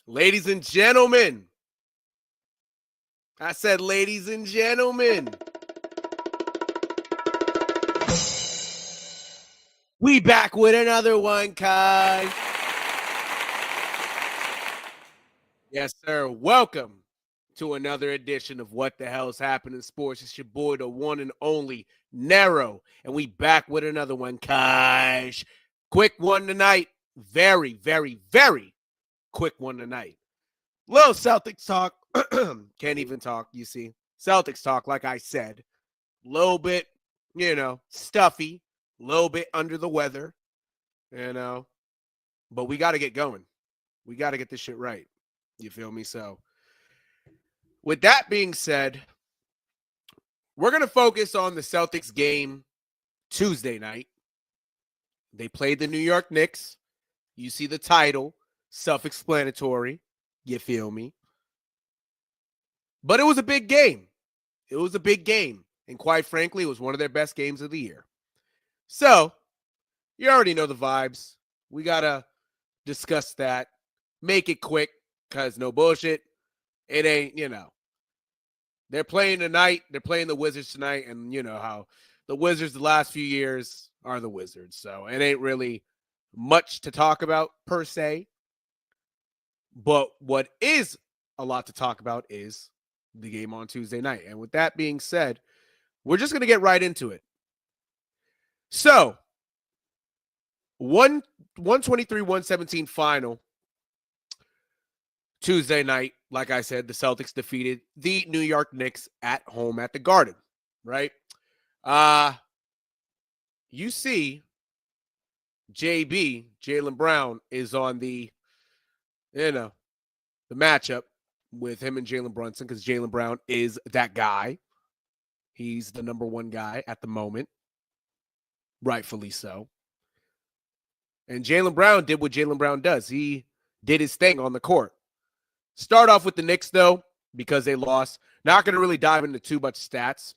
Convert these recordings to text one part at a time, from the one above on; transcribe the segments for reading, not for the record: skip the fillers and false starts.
Ladies and gentlemen, I said ladies and gentlemen, we back with another one, guys. Yes, sir. Welcome to another edition of What the Hell's Happening in Sports. It's your boy, the one and only NERO, and we back with another one, guys. Quick one tonight. Very, very, very quick one tonight. Little Celtics talk. Can't even talk, you see. Celtics talk, like I said. Little bit, stuffy. Little bit under the weather, But we got to get going. We got to get this shit right. You feel me? So, with that being said, we're going to focus on the Celtics game Tuesday night. They played the New York Knicks. You see the title, self-explanatory. You feel me? But it was a big game. It was a big game. And quite frankly, it was one of their best games of the year. So, you already know the vibes. We got to discuss that. Make it quick, because no bullshit. It ain't, They're playing tonight. They're playing the Wizards tonight. And you know how the Wizards the last few years are the Wizards. So, it ain't really much to talk about per se. But what is a lot to talk about is the game on Tuesday night. And with that being said, we're just going to get right into it. So, 123-117 final. Tuesday night, like I said, the Celtics defeated the New York Knicks at home at the Garden, right? You see Jaylen Brown, is on the matchup with him and Jalen Brunson, because Jaylen Brown is that guy. He's the number one guy at the moment, rightfully so. And Jaylen Brown did what Jaylen Brown does. He did his thing on the court. Start off with the Knicks, though, because they lost. Not going to really dive into too much stats.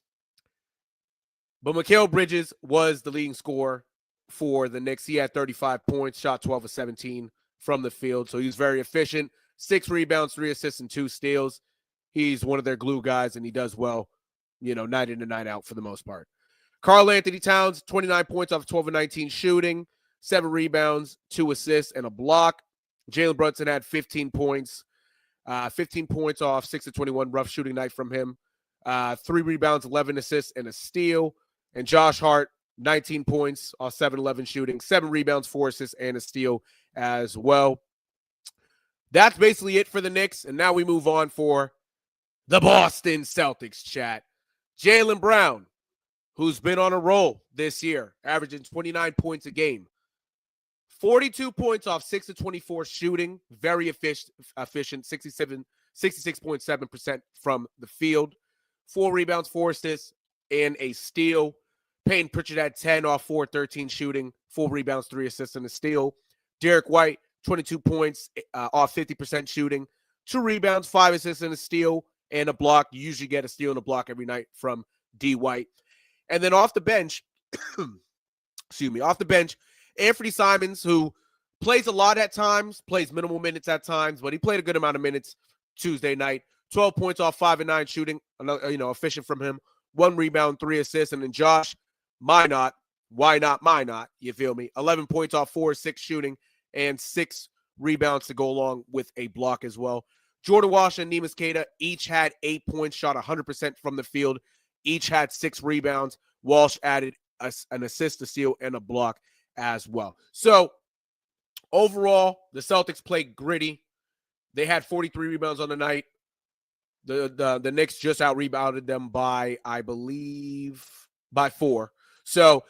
But Mikal Bridges was the leading scorer for the Knicks. He had 35 points, shot 12 of 17 from the field. So he was very efficient. 6 rebounds, 3 assists, and 2 steals. He's one of their glue guys, and he does well, night in and night out for the most part. Karl-Anthony Towns, 29 points off 12 of 19 shooting, 7 rebounds, 2 assists, and a block. Jalen Brunson had 15 points. 15 points off 6 of 21, rough shooting night from him. 3 rebounds, 11 assists, and a steal. And Josh Hart, 19 points off 7-11 shooting, 7 rebounds, 4 assists, and a steal as well. That's basically it for the Knicks. And now we move on for the Boston Celtics, chat. Jaylen Brown, who's been on a roll this year, averaging 29 points a game. 42 points off 6 of 24 shooting, very efficient, 66.7% from the field. 4 rebounds, 4 assists, and a steal. Payton Pritchard had 10 off 4 13 shooting, 4 rebounds, 3 assists, and a steal. Derek White, 22 points off 50% shooting, 2 rebounds, 5 assists, and a steal, and a block. You usually get a steal and a block every night from D. White. And then off the bench, Anthony Simons, who plays a lot at times, plays minimal minutes at times, but he played a good amount of minutes Tuesday night. 12 points off 5 of 9 shooting, efficient from him. 1 rebound, 3 assists. And then Josh Minott, why not Minott? You feel me? 11 points off 4 of 6 shooting and 6 rebounds to go along with a block as well. Jordan Walsh and Neemias Queta each had 8 points, shot 100% from the field. Each had 6 rebounds. Walsh added an assist, a steal, and a block as well. So overall, the Celtics played gritty. They had 43 rebounds on the night. The Knicks just out-rebounded them by, I believe, by 4. So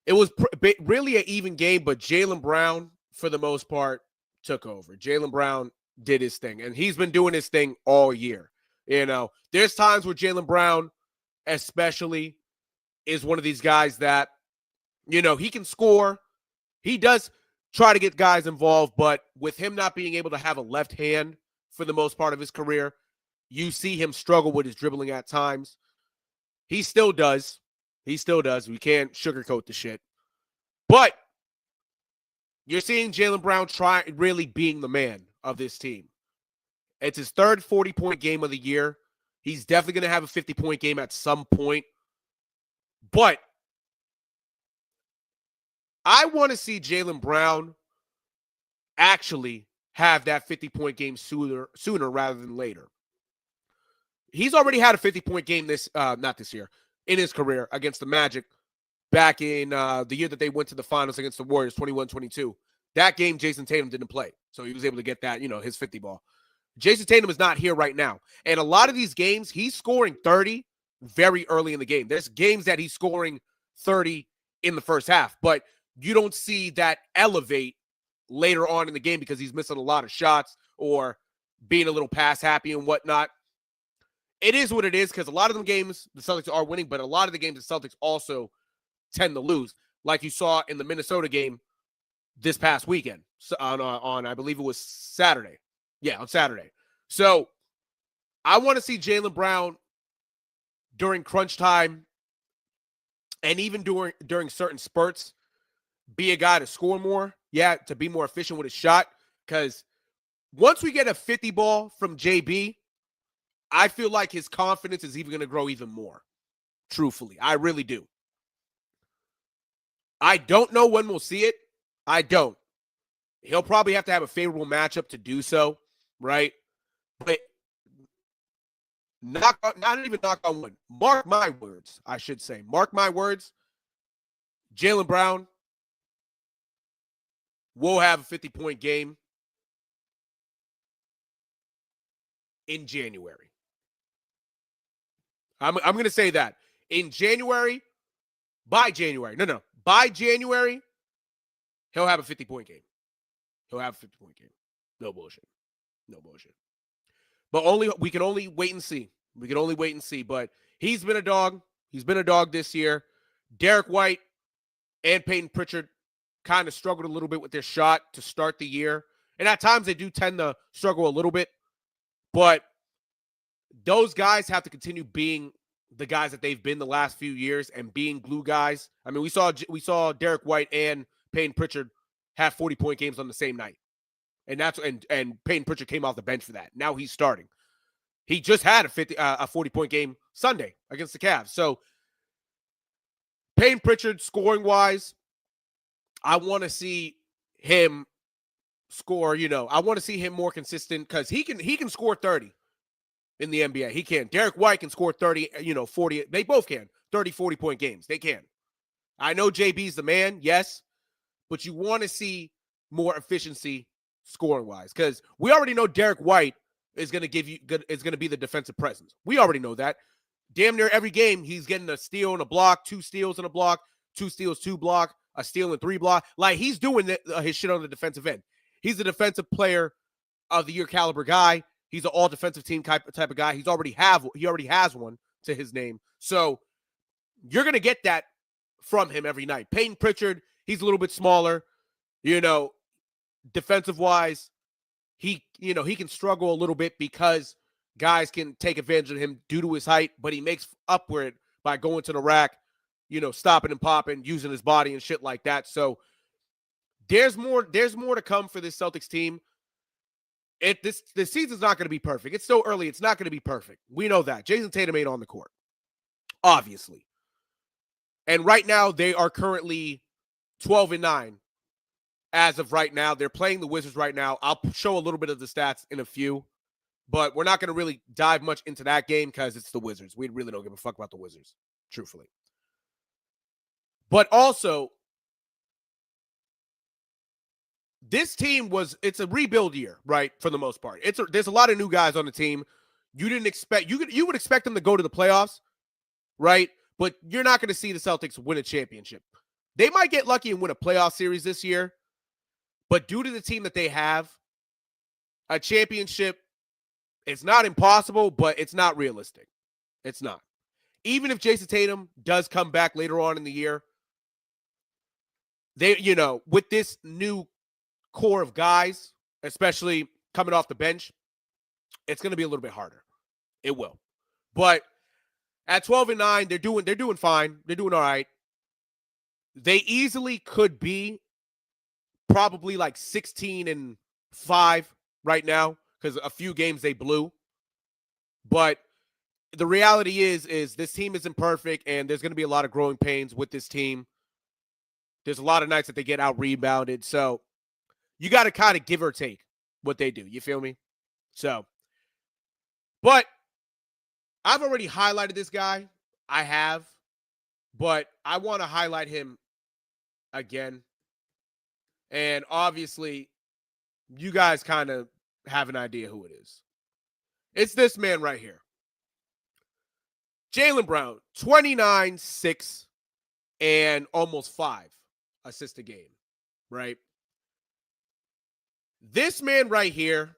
it was really an even game, but Jaylen Brown, for the most part, took over. Jaylen Brown did his thing, and he's been doing his thing all year. There's times where Jaylen Brown, especially, is one of these guys that, he can score. He does try to get guys involved, but with him not being able to have a left hand for the most part of his career, you see him struggle with his dribbling at times. He still does. We can't sugarcoat the shit. But you're seeing Jaylen Brown try really being the man of this team. It's his third 40-point game of the year. He's definitely going to have a 50-point game at some point. But I want to see Jaylen Brown actually have that 50-point game sooner rather than later. He's already had a 50-point game not this year, in his career against the Magic back in the year that they went to the finals against the Warriors, 21-22. That game, Jayson Tatum didn't play, so he was able to get that, his 50 ball. Jayson Tatum is not here right now. And a lot of these games, he's scoring 30 very early in the game. There's games that he's scoring 30 in the first half, but you don't see that elevate later on in the game because he's missing a lot of shots or being a little pass happy and whatnot. It is what it is because a lot of them games, the Celtics are winning, but a lot of the games, the Celtics also tend to lose, like you saw in the Minnesota game this past weekend on I believe it was Saturday. Yeah, on Saturday. So I want to see Jaylen Brown during crunch time and even during certain spurts be a guy to score more. Yeah, to be more efficient with his shot. Because once we get a 50 ball from JB, I feel like his confidence is even going to grow even more. Truthfully, I really do. I don't know when we'll see it. I don't. He'll probably have to have a favorable matchup to do so, right? But not even knock on wood. Mark my words, I should say. Mark my words. Jaylen Brown will have a 50-point game in January. I'm going to say that. In January, by January. No. By January, he'll have a 50-point game. He'll have a 50-point game. No bullshit. But we can only wait and see. But he's been a dog. He's been a dog this year. Derek White and Peyton Pritchard kind of struggled a little bit with their shot to start the year. And at times they do tend to struggle a little bit. But those guys have to continue being the guys that they've been the last few years and being glue guys. I mean, we saw Derek White and Peyton Pritchard have 40-point games on the same night. And Peyton Pritchard came off the bench for that. Now he's starting. He just had a 40-point game Sunday against the Cavs. So Peyton Pritchard, scoring-wise, I want to see him score, I want to see him more consistent because he can score 30 in the NBA. He can. Derek White can score 30, 40. They both can. 30, 40-point games. They can. I know JB's the man, yes, but you want to see more efficiency scoring-wise because we already know Derek White is going to be the defensive presence. We already know that. Damn near every game, he's getting a steal and a block, 2 steals and a block, 2 steals, 2 block, a steal and 3 block. Like, he's doing his shit on the defensive end. He's a defensive player of the year caliber guy. He's an all-defensive team type of guy. He already has one to his name. So you're going to get that from him every night. Peyton Pritchard, he's a little bit smaller. Defensive-wise, he can struggle a little bit because guys can take advantage of him due to his height, but he makes up for it by going to the rack, stopping and popping, using his body and shit like that. So there's more to come for this Celtics team. This season's not going to be perfect. It's so early. It's not going to be perfect. We know that. Jayson Tatum ain't on the court, obviously. And right now, they are currently 12-9 as of right now. They're playing the Wizards right now. I'll show a little bit of the stats in a few, but we're not going to really dive much into that game because it's the Wizards. We really don't give a fuck about the Wizards, truthfully. But also, this team it's a rebuild year, right? For the most part. There's a lot of new guys on the team. You would expect them to go to the playoffs, right? But you're not going to see the Celtics win a championship. They might get lucky and win a playoff series this year, but due to the team that they have, a championship, it's not impossible, but it's not realistic. It's not. Even if Jayson Tatum does come back later on in the year, they, with this new core of guys, especially coming off the bench, it's going to be a little bit harder. It will. But at 12-9, they're doing fine. They're doing all right. They easily could be probably like 16-5 right now because a few games they blew. But the reality is this team isn't perfect, and there's going to be a lot of growing pains with this team. There's a lot of nights that they get out rebounded. So you got to kind of give or take what they do. You feel me? So, but I've already highlighted this guy. I have, but I want to highlight him again. And obviously, you guys kind of have an idea who it is. It's this man right here. Jaylen Brown, 29, 6, and almost 5 assists a game, right? This man right here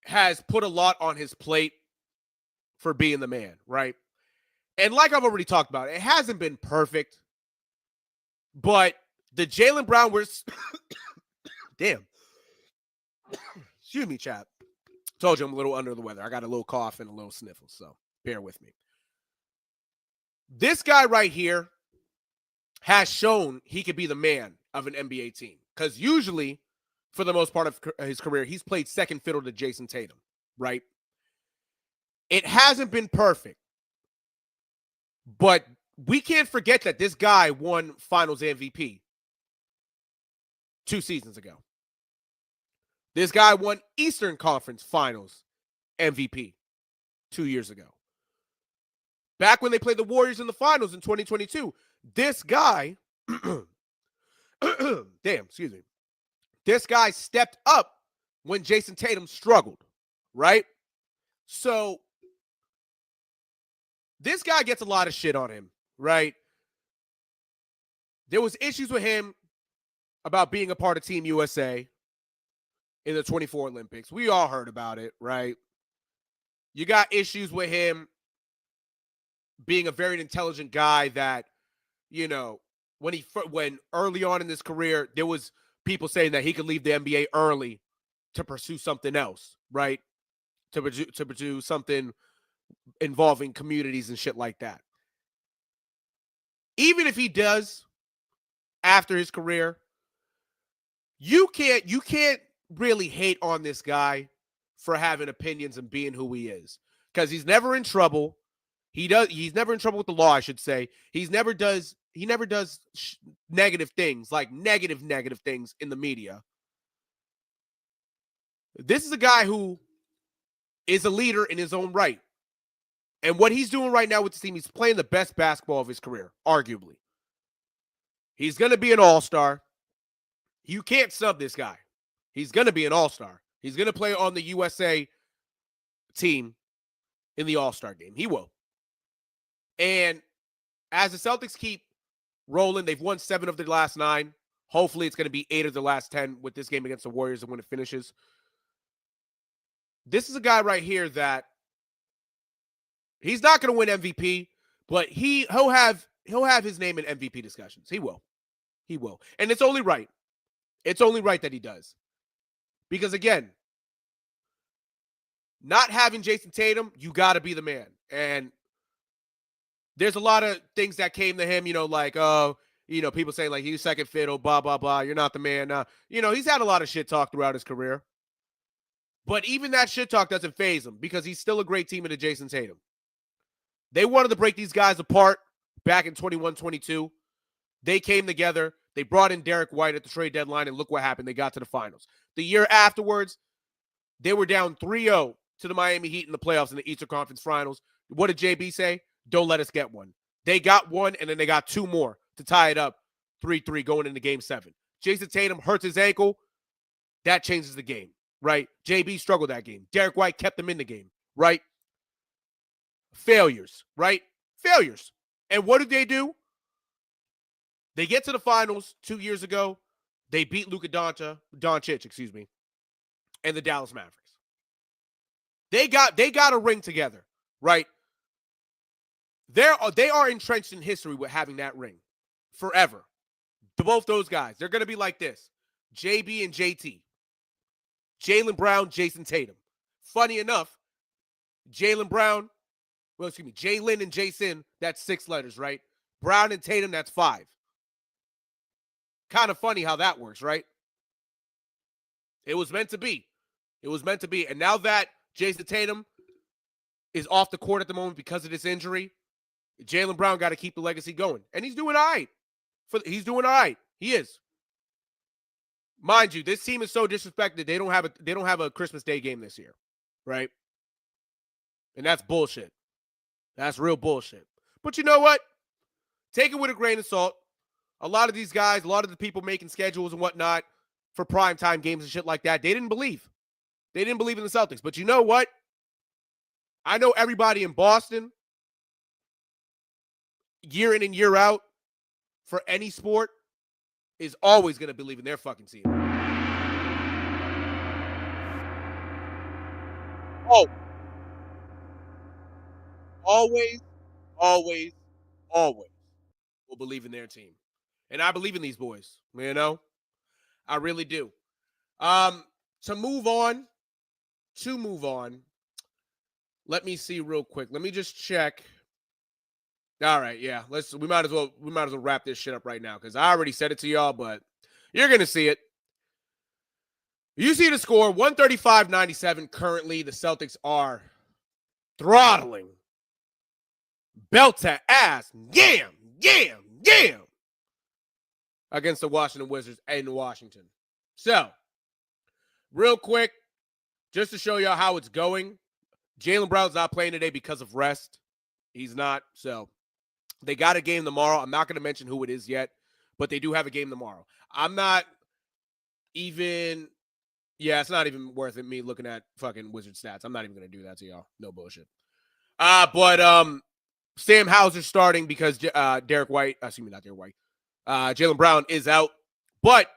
has put a lot on his plate for being the man, right? And like I've already talked about, it hasn't been perfect, but the Jaylen Brown was damn. Excuse me, chap. Told you I'm a little under the weather. I got a little cough and a little sniffle, so bear with me. This guy right here has shown he could be the man of an NBA team, because usually, for the most part of his career, he's played second fiddle to Jayson Tatum, right? It hasn't been perfect, but we can't forget that this guy won Finals MVP 2 seasons ago. This guy won Eastern Conference Finals MVP 2 years ago. Back when they played the Warriors in the finals in 2022, this guy, excuse me. This guy stepped up when Jayson Tatum struggled, right? So this guy gets a lot of shit on him, right? There was issues with him about being a part of Team USA in the 24 Olympics. We all heard about it, right? You got issues with him being a very intelligent guy that, you know, when early on in his career, there was people saying that he could leave the NBA early to pursue something else, right? To pursue something involving communities and shit like that. Even if he does after his career, you can't really hate on this guy for having opinions and being who he is, because he's never in trouble. He's never in trouble with the law, I should say. He never does negative things, like negative things in the media. This is a guy who is a leader in his own right. And what he's doing right now with the team, he's playing the best basketball of his career, arguably. He's going to be an all-star. You can't sub this guy. He's going to be an all-star. He's going to play on the USA team in the all-star game. He will. And as the Celtics keep rolling, they've won 7 of their last 9. Hopefully it's going to be 8 of the last 10 with this game against the Warriors and when it finishes. This is a guy right here that he's not going to win MVP, but he'll have his name in MVP discussions. He will. He will. And it's only right. It's only right that he does. Because again, not having Jayson Tatum, you got to be the man. And there's a lot of things that came to him, like, people saying like he's second fiddle, blah, blah, blah. You're not the man. He's had a lot of shit talk throughout his career. But even that shit talk doesn't faze him, because he's still a great teammate of Jayson Tatum. They wanted to break these guys apart back in 21-22. They came together. They brought in Derek White at the trade deadline, and look what happened. They got to the finals. The year afterwards, they were down 3-0 to the Miami Heat in the playoffs in the Eastern Conference Finals. What did JB say? Don't let us get one. They got one, and then they got 2 more to tie it up 3-3 going into Game 7. Jayson Tatum hurts his ankle. That changes the game, right? JB struggled that game. Derek White kept him in the game, right? Failures, right? Failures. And what did they do? They get to the finals 2 years ago. They beat Luka Doncic, and the Dallas Mavericks. They got a ring together, right? They are entrenched in history with having that ring forever. Both those guys, they're going to be like this. JB and JT. Jaylen Brown, Jayson Tatum. Funny enough, Jaylen and Jayson, that's 6 letters, right? Brown and Tatum, that's 5. Kind of funny how that works, right? It was meant to be. It was meant to be. And now that Jayson Tatum is off the court at the moment because of this injury, Jaylen Brown got to keep the legacy going. And he's doing all right. He's doing all right. He is. Mind you, this team is so disrespected. They don't have a Christmas Day game this year, right? And that's bullshit. That's real bullshit. But you know what? Take it with a grain of salt. A lot of these guys, a lot of the people making schedules and whatnot for primetime games and shit like that, they didn't believe. They didn't believe in the Celtics. But you know what? I know everybody in Boston, year in and year out, for any sport, is always going to believe in their fucking team. Oh. Always will believe in their team. And I believe in these boys, you know? I really do. To move on, let me see real quick. Let me just check. All right, yeah. We might as well wrap this shit up right now because I already said it to y'all, but you're gonna see it. You see the score, 135-97. Currently, the Celtics are throttling. Belt to ass. Yam. Against the Washington Wizards in Washington. So, real quick, just to show y'all how it's going, Jaylen Brown's not playing today because of rest. He's not. So, they got a game tomorrow. I'm not going to mention who it is yet, but they do have a game tomorrow. I'm not even, it's not even worth it me looking at fucking Wizard stats. I'm not even going to do that to y'all. No bullshit. But Sam Hauser starting because Jaylen Brown is out. But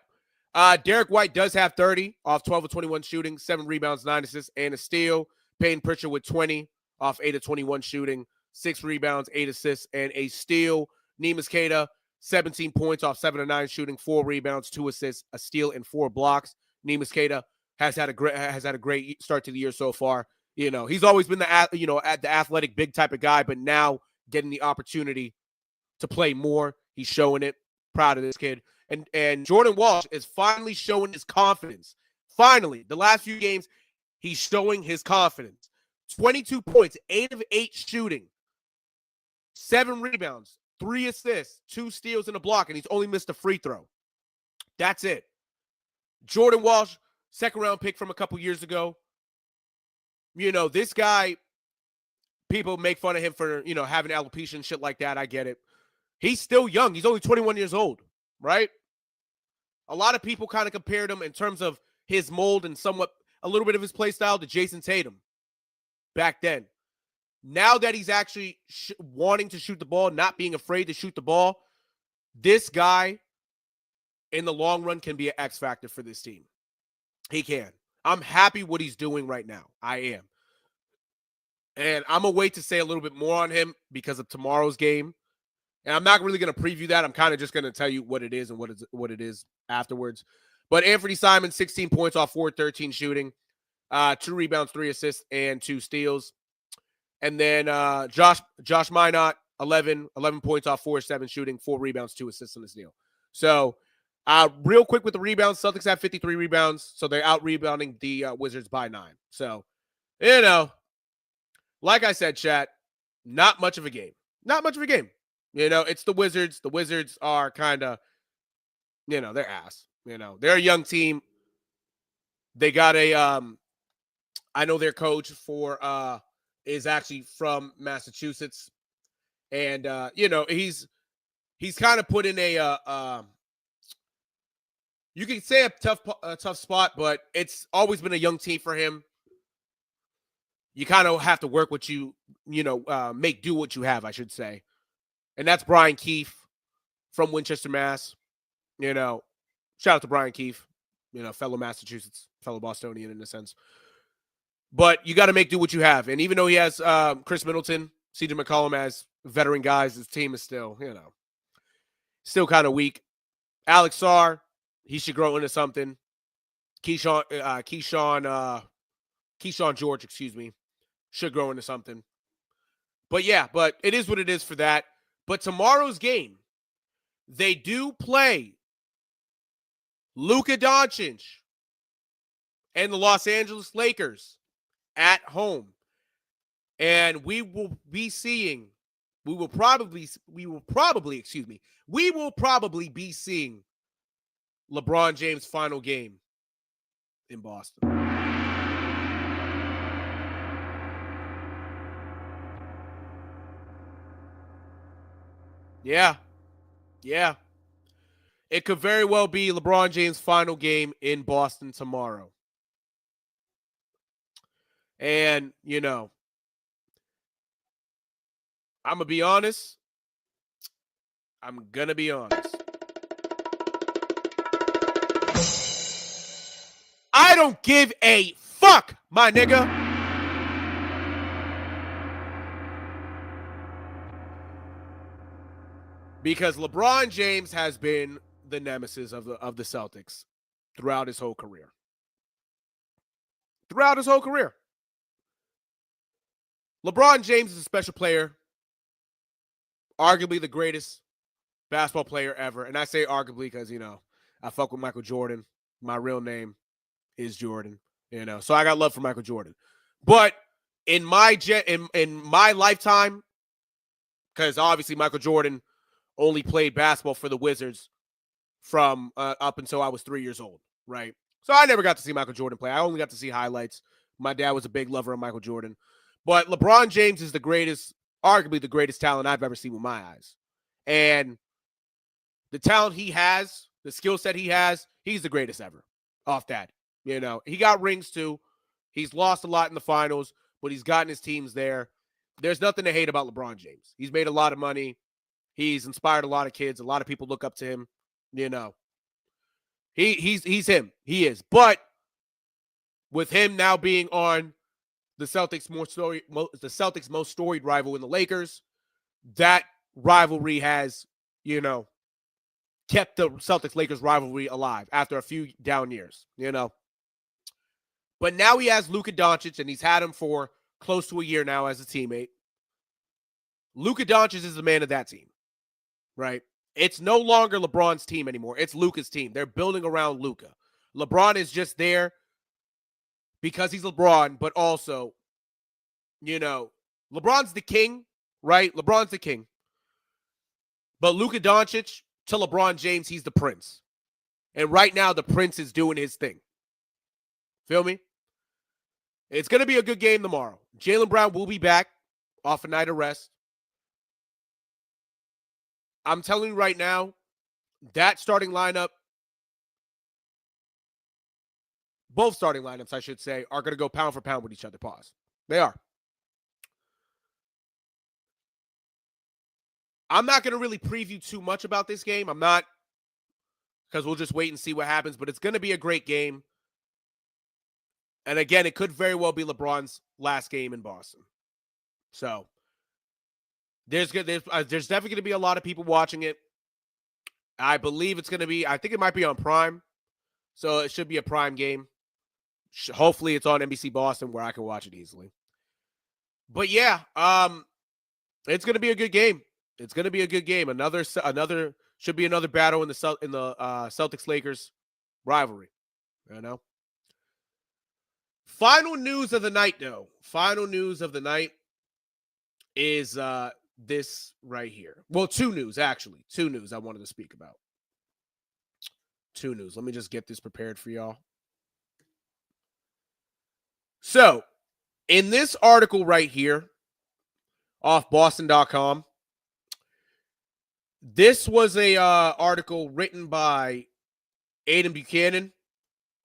Derek White does have 30 off 12 of 21 shooting, 7 rebounds, 9 assists, and a steal. Peyton Pritchard with 20 off 8 of 21 shooting, 6 rebounds, 8 assists, and a steal. Neemias Queta, 17 points off 7 of 9 shooting, 4 rebounds, 2 assists, a steal, and 4 blocks. Neemias Queta has had a great start to the year so far. You know, he's always been the athletic big type of guy, but now getting the opportunity to play more, he's showing it. Proud of this kid. And Jordan Walsh is finally showing his confidence. Finally, the last few games, he's showing his confidence. 22 points, 8 of 8 shooting, 7 rebounds, 3 assists, 2 steals, and a block, and he's only missed a free throw. That's it. Jordan Walsh, second-round pick from a couple years ago. You know, this guy, people make fun of him for, having alopecia and shit like that. I get it. He's still young. He's only 21 years old, right? A lot of people kind of compared him in terms of his mold and a little bit of his play style to Jayson Tatum back then. Now that he's actually wanting to shoot the ball, not being afraid to shoot the ball, this guy in the long run can be an X factor for this team. He can. I'm happy what he's doing right now. I am. And I'm going to wait to say a little bit more on him because of tomorrow's game. And I'm not really going to preview that. I'm kind of just going to tell you what it is and what it is afterwards. But Anthony Simons, 16 points off 4-13 shooting, 2 rebounds, 3 assists, and 2 steals. And then Josh Minot, 11 points off 4-7 shooting, 4 rebounds, 2 assists, and a steal. So real quick with the rebounds, Celtics have 53 rebounds, so they're out-rebounding the Wizards by 9. So, like I said, chat, not much of a game. Not much of a game. It's the Wizards. The Wizards are kind of, they're ass. They're a young team. They got I know their coach is actually from Massachusetts. And, he's kind of put in you can say a tough spot, but it's always been a young team for him. You kind of have to work what make do what you have, I should say. And that's Brian Keefe from Winchester, Mass. Shout out to Brian Keefe, fellow Massachusetts, fellow Bostonian in a sense. But you got to make do what you have. And even though he has Chris Middleton, CJ McCollum as veteran guys, his team is still, still kind of weak. Alex Sarr, he should grow into something. Keyshawn George, should grow into something. But it is what it is for that. But tomorrow's game, they do play Luka Doncic and the Los Angeles Lakers at home. And we will probably be seeing LeBron James' final game in Boston. Yeah. It could very well be LeBron James' final game in Boston tomorrow. And, I'm going to be honest. I don't give a fuck, my nigga. Because LeBron James has been the nemesis of the Celtics throughout his whole career. LeBron James is a special player, arguably the greatest basketball player ever. And I say arguably because, I fuck with Michael Jordan. My real name is Jordan, so I got love for Michael Jordan. But in my lifetime, because obviously Michael Jordan only played basketball for the Wizards from up until I was 3 years old, right? So I never got to see Michael Jordan play. I only got to see highlights. My dad was a big lover of Michael Jordan. But LeBron James is arguably the greatest talent I've ever seen with my eyes. And the talent he has, the skill set he has, he's the greatest ever off that. He got rings too. He's lost a lot in the finals, but he's gotten his teams there. There's nothing to hate about LeBron James. He's made a lot of money. He's inspired a lot of kids. A lot of people look up to him. He's him. He is. But with him now being on the Celtics' most storied rival in the Lakers, that rivalry has, kept the Celtics-Lakers rivalry alive after a few down years, But now he has Luka Doncic, and he's had him for close to a year now as a teammate. Luka Doncic is the man of that team, right? It's no longer LeBron's team anymore. It's Luka's team. They're building around Luka. LeBron is just there because he's LeBron, but also, LeBron's the king, right? LeBron's the king. But Luka Doncic, to LeBron James, he's the prince. And right now, the prince is doing his thing. Feel me? It's going to be a good game tomorrow. Jaylen Brown will be back off a night of rest. I'm telling you right now, that starting lineup, both starting lineups, I should say, are going to go pound for pound with each other. Pause. They are. I'm not going to really preview too much about this game. I'm not, because we'll just wait and see what happens. But it's going to be a great game. And again, it could very well be LeBron's last game in Boston. So there's definitely going to be a lot of people watching it. I believe it's going to be, I think it might be on Prime. So it should be a Prime game. Hopefully it's on NBC Boston where I can watch it easily. But yeah, it's going to be a good game. It's going to be a good game. Another should be another battle in the Celtics Lakers rivalry. Final news of the night, though. Final news of the night is this right here. Well, two news I wanted to speak about. Two news. Let me just get this prepared for y'all. So, in this article right here, off Boston.com, this was a article written by Aidan Buchanan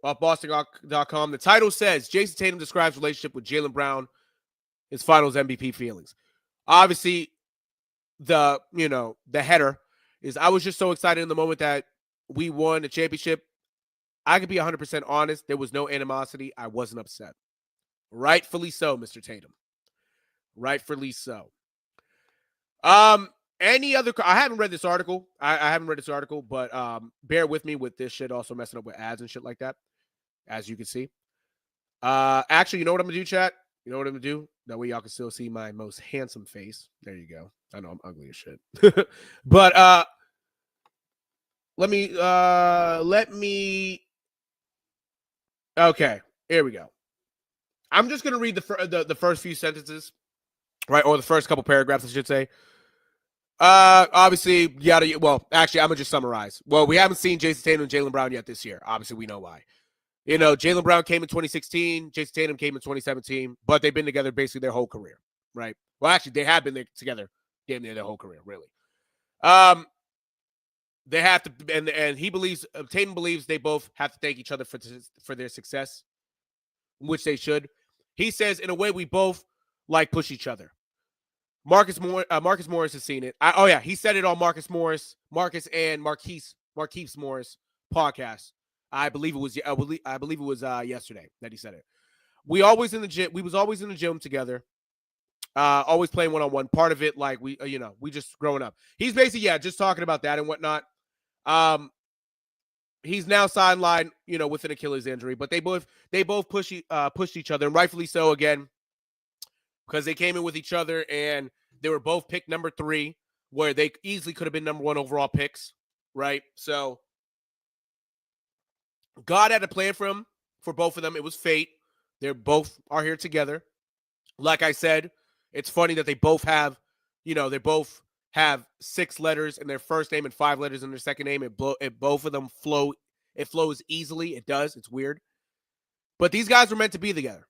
off Boston.com. The title says, Jayson Tatum describes relationship with Jaylen Brown, his finals MVP feelings. Obviously, the header is, I was just so excited in the moment that we won a championship. I could be 100% honest. There was no animosity. I wasn't upset. Rightfully so, Mr. Tatum. Rightfully so. Any other? I haven't read this article. I haven't read this article, but bear with me with this shit also messing up with ads and shit like that, as you can see. Actually, you know what I'm gonna do, chat? You know what I'm gonna do? That way y'all can still see my most handsome face. There you go. I know I'm ugly as shit. But let me okay. Here we go. I'm just going to read the first few sentences, right? Or the first couple paragraphs, I should say. Obviously, well, actually, I'm going to just summarize. Well, we haven't seen Jayson Tatum and Jaylen Brown yet this year. Obviously, we know why. Jaylen Brown came in 2016. Jayson Tatum came in 2017. But they've been together basically their whole career, right? Well, actually, they have been together damn near their whole career, really. They have to, and he believes, Tatum believes they both have to thank each other for their success, which they should. He says, in a way, we both push each other. Marcus Morris has seen it. He said it on Marcus and Marquise Morris podcast. I believe it was yesterday that he said it. We was always in the gym together. Always playing one-on-one. Part of it, we just growing up. He's basically, just talking about that and whatnot. He's now sidelined, with an Achilles injury, but they both pushed each other, and rightfully so, again, because they came in with each other and they were both picked number 3, where they easily could have been number 1 overall picks, right? So God had a plan for both of them. It was fate. They both are here together. Like I said, it's funny that they both have, they both have 6 letters in their first name and 5 letters in their second name. Both of them flow. It flows easily. It does. It's weird. But these guys were meant to be together.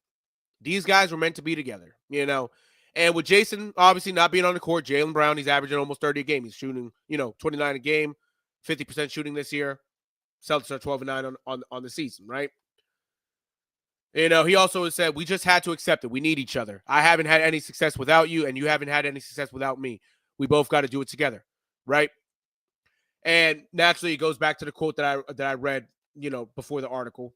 And with Jayson obviously not being on the court, Jaylen Brown, he's averaging almost 30 a game. He's shooting, 29 a game, 50% shooting this year. Celtics are 12-9 on the season, right? He also has said, we just had to accept it. We need each other. I haven't had any success without you, and you haven't had any success without me. We both got to do it together, right? And naturally, it goes back to the quote that I read, before the article.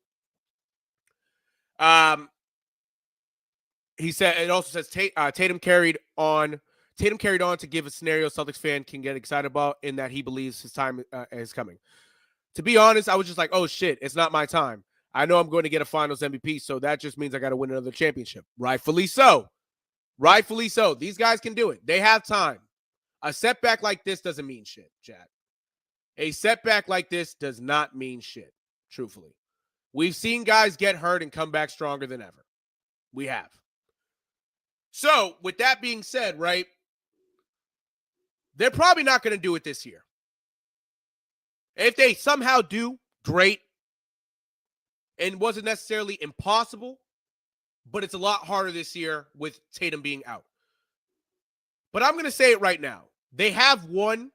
He said, it also says Tatum carried on to give a scenario Celtics fan can get excited about, in that he believes his time is coming. To be honest, I was just like, oh shit, it's not my time. I know I'm going to get a Finals MVP, so that just means I got to win another championship. Rightfully so. These guys can do it. They have time. A setback like this doesn't mean shit, Chad. A setback like this does not mean shit, truthfully. We've seen guys get hurt and come back stronger than ever. We have. So, with that being said, right, they're probably not going to do it this year. If they somehow do, great. And wasn't necessarily impossible, but it's a lot harder this year with Tatum being out. But I'm going to say it right now. They have won.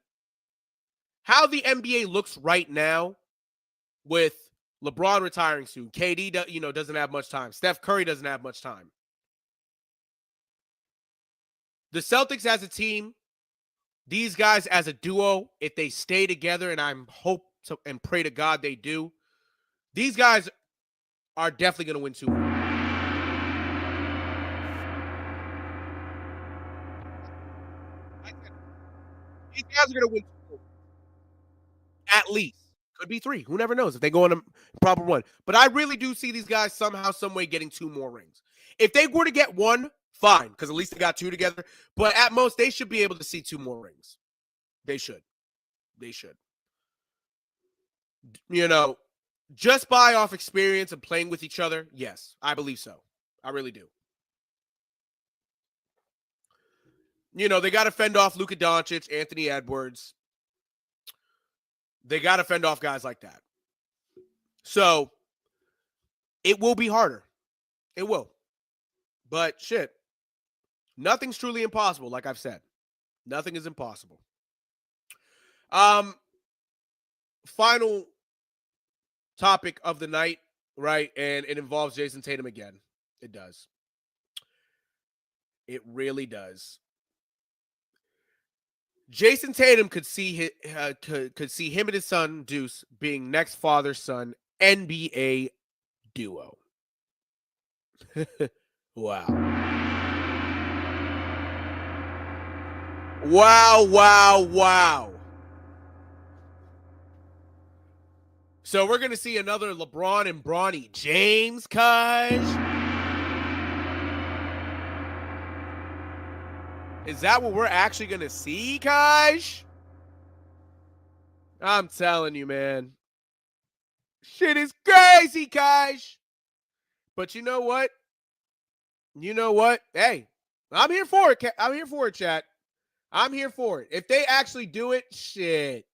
How the NBA looks right now, with LeBron retiring soon, KD doesn't have much time. Steph Curry doesn't have much time. The Celtics as a team, these guys as a duo, if they stay together, and I hope and pray to God they do, these guys are definitely going to win 2 more. These guys are going to win 2 more. At least. Could be 3. Who never knows if they go on a proper run. But I really do see these guys somehow, some way getting 2 more rings. If they were to get 1, fine, because at least they got 2 together. But at most, they should be able to see 2 more rings. They should. Just by off experience and playing with each other, yes, I believe so. I really do. They got to fend off Luka Doncic, Anthony Edwards. They got to fend off guys like that. So, it will be harder. It will. But shit, nothing's truly impossible, like I've said. Nothing is impossible. Final topic of the night, right? And it involves Jayson Tatum again. It does. It really does. Jayson Tatum could see him and his son Deuce being next father-son NBA duo. Wow. Wow. So we're going to see another LeBron and Bronny James, Kaj. Is that what we're actually going to see, Kaj? I'm telling you, man. Shit is crazy, Kaj. But you know what? You know what? Hey, I'm here for it. I'm here for it, chat. I'm here for it. If they actually do it, shit.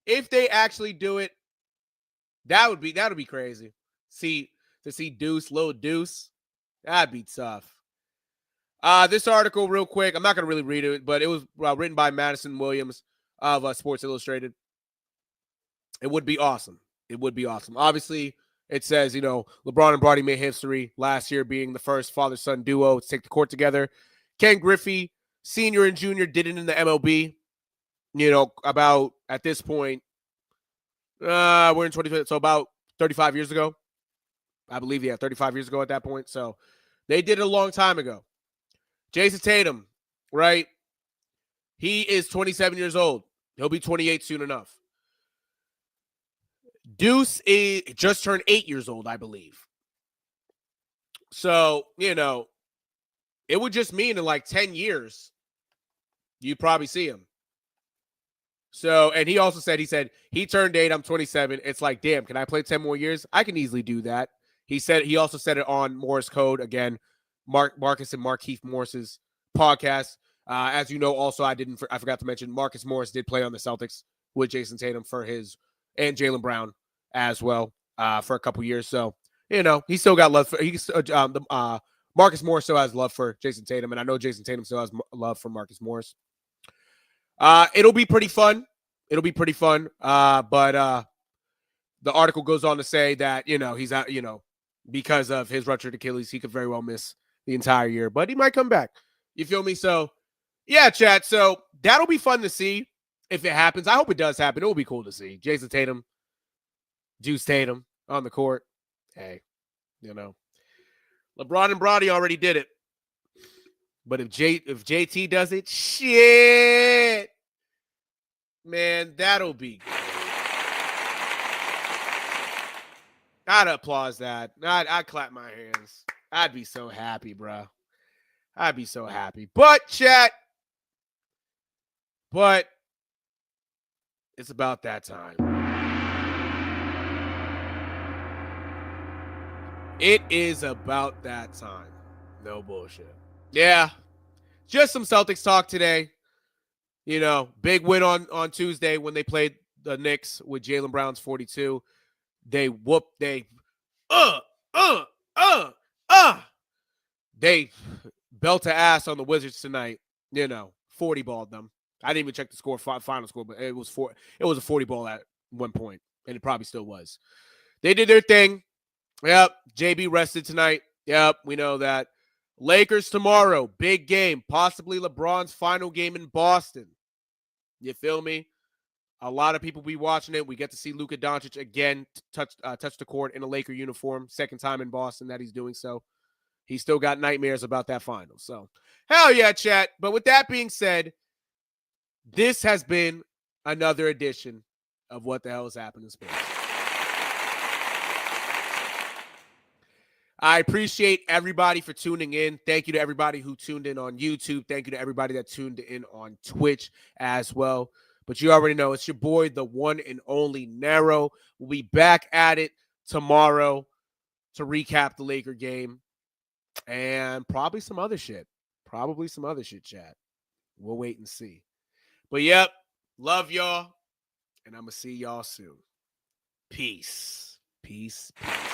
If they actually do it, that would be crazy. To see Deuce, little Deuce, that'd be tough. This article, real quick, I'm not gonna really read it, but it was written by Madison Williams of Sports Illustrated. It would be awesome. It would be awesome. Obviously, it says, LeBron and Bronny made history last year being the first father-son duo to take the court together. Ken Griffey, senior and junior, did it in the MLB. About at this point, we're in 2020, so about 35 years ago. I believe, 35 years ago at that point. So they did it a long time ago. Jayson Tatum, right? He is 27 years old. He'll be 28 soon enough. Deuce just turned 8 years old, I believe. So, it would just mean in like 10 years, you'd probably see him. So, and he also said, he turned 8, I'm 27. It's like, damn, can I play 10 more years? I can easily do that. He also said it on Morris Code, again, Marcus and Markieff Morris's podcast. As you know, also, I forgot to mention, Marcus Morris did play on the Celtics with Jayson Tatum and Jaylen Brown as well for a couple years. So, he still got love for Marcus Morris still has love for Jayson Tatum, and I know Jayson Tatum still has love for Marcus Morris. It'll be pretty fun. But the article goes on to say that, he's out, because of his ruptured Achilles, he could very well miss the entire year, but he might come back. You feel me? So, yeah, chat. So that'll be fun to see if it happens. I hope it does happen. It will be cool to see Jayson Tatum, Juice Tatum on the court. Hey, LeBron and Bronny already did it. But if JT does it, shit, man, that'll be good. I'd applause that. I'd clap my hands. I'd be so happy, bro. I'd be so happy. But, chat, it's about that time. It is about that time. No bullshit. Yeah. Just some Celtics talk today. Big win on Tuesday when they played the Knicks with Jaylen Brown's 42. They belt a ass on the Wizards tonight. 40 balled them. I didn't even check the score, final score, but it was a 40 ball at one point, and it probably still was. They did their thing. Yep, JB rested tonight. Yep, we know that. Lakers tomorrow, big game, possibly LeBron's final game in Boston. You feel me? A lot of people be watching it. We get to see Luka Doncic again touch the court in a Laker uniform. Second time in Boston that he's doing so. He's still got nightmares about that final. So, hell yeah, chat. But with that being said, this has been another edition of What the Hell is Happening in Sports. I appreciate everybody for tuning in. Thank you to everybody who tuned in on YouTube. Thank you to everybody that tuned in on Twitch as well. But you already know, it's your boy, the one and only NERO. We'll be back at it tomorrow to recap the Laker game and probably some other shit. Chat. We'll wait and see. But, yep, love y'all, and I'm going to see y'all soon. Peace. Peace. Peace.